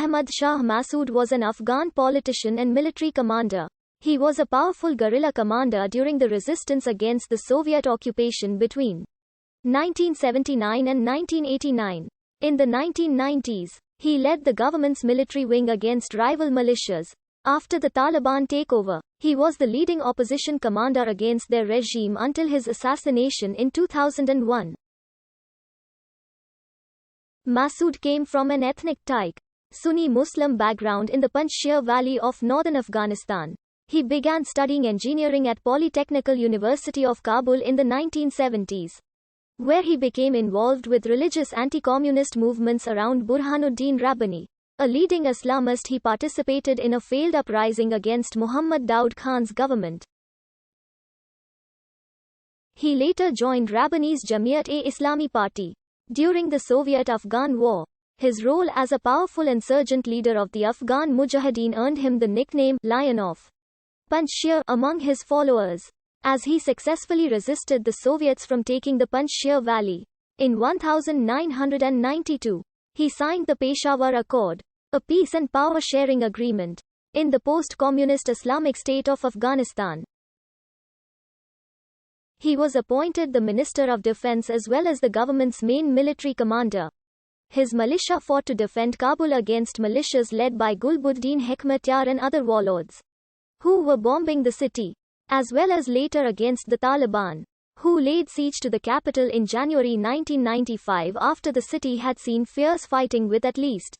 Ahmad Shah Massoud was an Afghan politician and military commander. He was a powerful guerrilla commander during the resistance against the Soviet occupation between 1979 and 1989. In the 1990s, he led the government's military wing against rival militias. After the Taliban takeover, he was the leading opposition commander against their regime until his assassination in 2001. Massoud came from an ethnic Taik, Sunni Muslim background in the Panjshir Valley of northern Afghanistan. He began studying engineering at Polytechnical University of Kabul in the 1970s, where he became involved with religious anti-communist movements around Burhanuddin Rabbani, a leading Islamist. He participated in a failed uprising against Muhammad Daud Khan's government. He later joined Rabbani's Jamiat-e-Islami party. During the Soviet-Afghan War, his role as a powerful insurgent leader of the Afghan Mujahideen earned him the nickname Lion of Panjshir among his followers, as he successfully resisted the Soviets from taking the Panjshir Valley. In 1992, he signed the Peshawar Accord, a peace and power-sharing agreement, in the post-communist Islamic State of Afghanistan. He was appointed the Minister of Defense as well as the government's main military commander. His militia fought to defend Kabul against militias led by Gulbuddin Hekmatyar and other warlords, who were bombing the city, as well as later against the Taliban, who laid siege to the capital in January 1995 after the city had seen fierce fighting with at least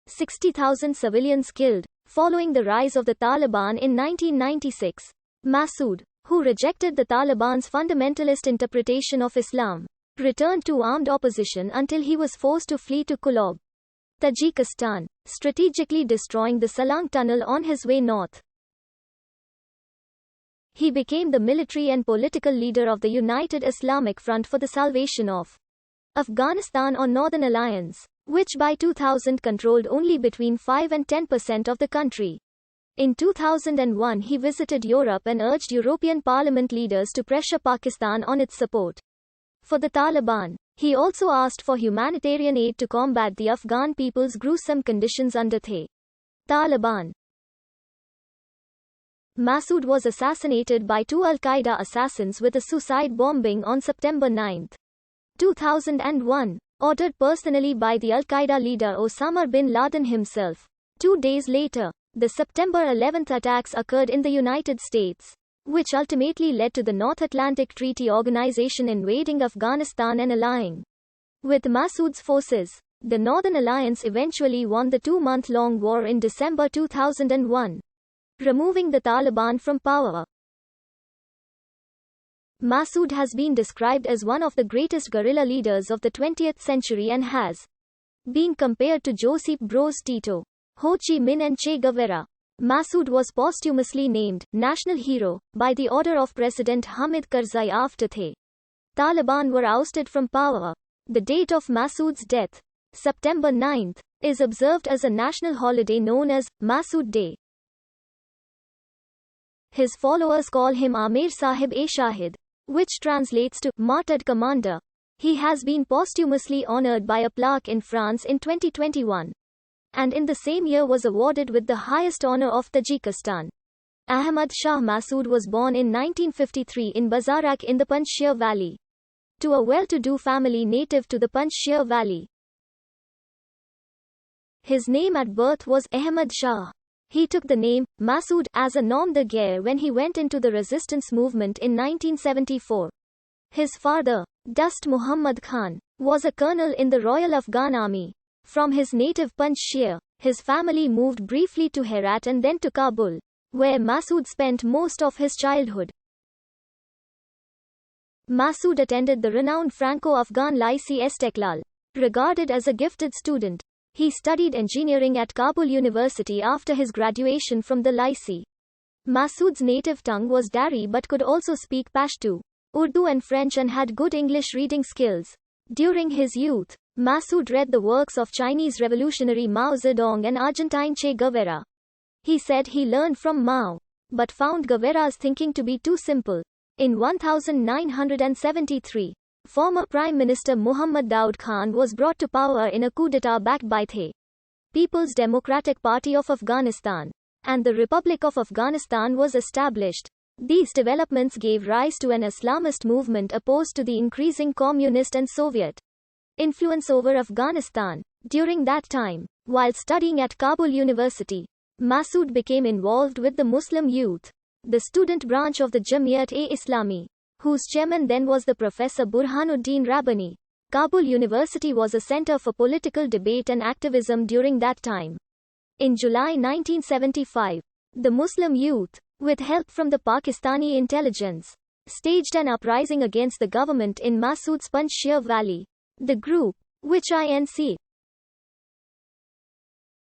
60,000 civilians killed. Following the rise of the Taliban in 1996, Massoud, who rejected the Taliban's fundamentalist interpretation of Islam, returned to armed opposition until he was forced to flee to Kulob, Tajikistan, strategically destroying the Salang tunnel on his way north. He became the military and political leader of the United Islamic Front for the Salvation of Afghanistan or Northern Alliance, which by 2000 controlled only between 5 and 10% of the country. In 2001 he visited Europe and urged European Parliament leaders to pressure Pakistan on its support for the Taliban. He also asked for humanitarian aid to combat the Afghan people's gruesome conditions under the Taliban. Massoud was assassinated by two Al-Qaeda assassins with a suicide bombing on September 9, 2001, ordered personally by the Al-Qaeda leader Osama bin Laden himself. 2 days later, the September 11 attacks occurred in the United States, which ultimately led to the North Atlantic Treaty Organization invading Afghanistan and allying with Massoud's forces. The Northern Alliance eventually won the 2-month-long war in December 2001, removing the Taliban from power. Massoud has been described as one of the greatest guerrilla leaders of the 20th century and has been compared to Josip Broz Tito, Ho Chi Minh and Che Guevara. Massoud was posthumously named National Hero by the order of President Hamid Karzai after the Taliban were ousted from power. The date of Massoud's death, September 9, is observed as a national holiday known as Massoud Day. His followers call him Amir Sahib-e-Shahid, which translates to martyred commander. He has been posthumously honored by a plaque in France in 2021. And in the same year was awarded with the highest honor of Tajikistan. Ahmad Shah Massoud was born in 1953 in Bazarak in the Panjshir Valley, to a well-to-do family native to the Panjshir Valley. His name at birth was Ahmad Shah. He took the name Massoud as a nom de guerre when he went into the resistance movement in 1974. His father, Dost Muhammad Khan, was a colonel in the Royal Afghan Army. From his native Panjshir, his family moved briefly to Herat and then to Kabul, where Massoud spent most of his childhood. Massoud attended the renowned Franco-Afghan Lycée Istiqlal. Regarded as a gifted student, he studied engineering at Kabul University after his graduation from the lycée. Massoud's native tongue was Dari but could also speak Pashto, Urdu and French and had good English reading skills. During his youth, Massoud read the works of Chinese revolutionary Mao Zedong and Argentine Che Guevara. He said he learned from Mao, but found Guevara's thinking to be too simple. In 1973, former Prime Minister Muhammad Daud Khan was brought to power in a coup d'etat backed by the People's Democratic Party of Afghanistan, and the Republic of Afghanistan was established. These developments gave rise to an Islamist movement opposed to the increasing communist and Soviet influence over Afghanistan. During that time, while studying at Kabul University, Massoud became involved with the Muslim Youth, the student branch of the Jamiat-e-Islami, whose chairman then was the Professor Burhanuddin Rabbani. Kabul University was a center for political debate and activism during that time. In July 1975, the Muslim Youth, with help from the Pakistani intelligence, staged an uprising against the government in Massoud's Panjshir Valley. The group, which Inc.